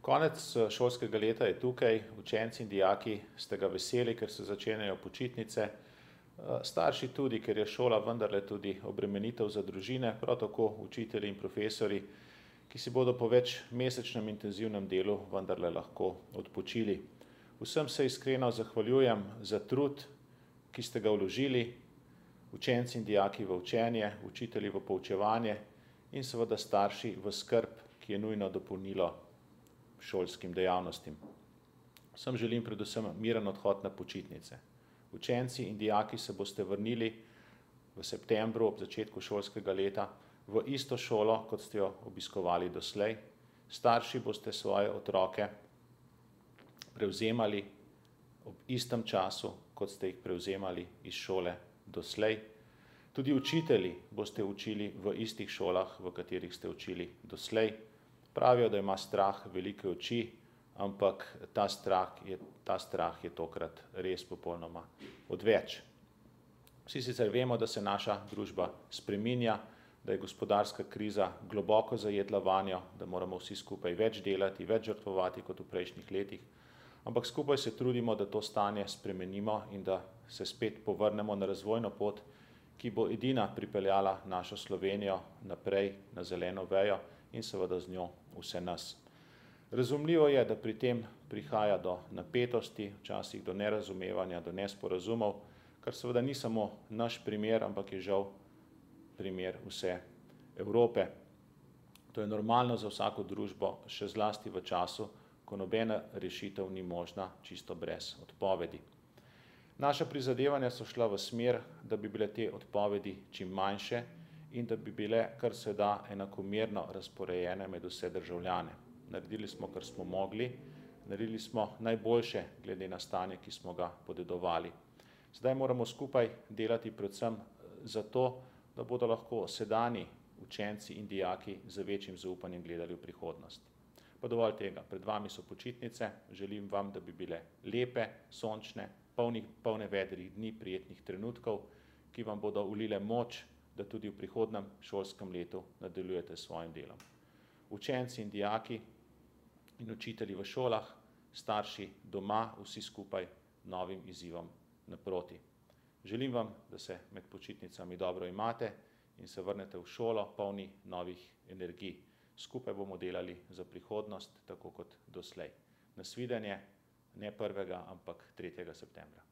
Konec šolskega leta je tukaj, učenci in dijaki ste ga veseli, ker se začenjajo počitnice, starši tudi, ker je šola vendarle tudi obremenitev za družine, prav tako učitelji in profesorji, ki si bodo po večmesečnem intenzivnem delu vendarle lahko odpočili. Vsem se iskreno zahvaljujem za trud, ki ste ga vložili, učenci in dijaki v učenje, učitelji v poučevanje in seveda starši v skrb, ki je nujno dopolnilo šolskim dejavnostim. Vsem želim predvsem miren odhod na počitnice. Učenci in dijaki se boste vrnili v septembru ob začetku šolskega leta v isto šolo, kot ste jo obiskovali doslej. Starši boste svoje otroke prevzemali ob istem času, kot ste jih prevzemali iz šole doslej. Tudi učitelji boste učili v istih šolah, v katerih ste učili doslej. Pravijo, da ima strah velike oči, ampak ta strah je tokrat res popolnoma odveč. Vsi sicer vemo, da se naša družba spreminja, da je gospodarska kriza globoko zajedla vanjo, da moramo vsi skupaj več delati, več žrtvovati kot v prejšnjih letih, ampak skupaj se trudimo, da to stanje spremenimo in da se spet povrnemo na razvojno pot, ki bo edina pripeljala našo Slovenijo naprej na zeleno vejo in seveda z njo vse nas. Razumljivo je, da pri tem prihaja do napetosti, včasih do nerazumevanja, do nesporazumov, kar seveda ni samo naš primer, ampak je žal primer vse Evrope. To je normalno za vsako družbo, še zlasti v času, ko nobena rešitev ni možna čisto brez odpovedi. Naša prizadevanja so šla v smer, da bi bile te odpovedi čim manjše in da bi bile kar se da enakomerno razporejene med vse državljane. Naredili smo, kar smo mogli, naredili smo najboljše glede na stanje, ki smo ga podedovali. Zdaj moramo skupaj delati predvsem zato, da bodo lahko sedanji učenci in dijaki z večjim zaupanjem gledali v prihodnost. Pa dovolj tega, pred vami so počitnice, želim vam, da bi bile lepe, sončne, polne vedrih dni, prijetnih trenutkov, ki vam bodo vlile moč, da tudi v prihodnjem šolskem letu nadaljujete s svojim delom. Učenci in dijaki in učitelji v šolah, starši doma, vsi skupaj novim izzivom naproti. Želim vam, da se med počitnicami dobro imate in se vrnete v šolo polni novih energij. Skupaj bomo delali za prihodnost, tako kot doslej. Nasvidenje, ne 1., ampak 3. septembra.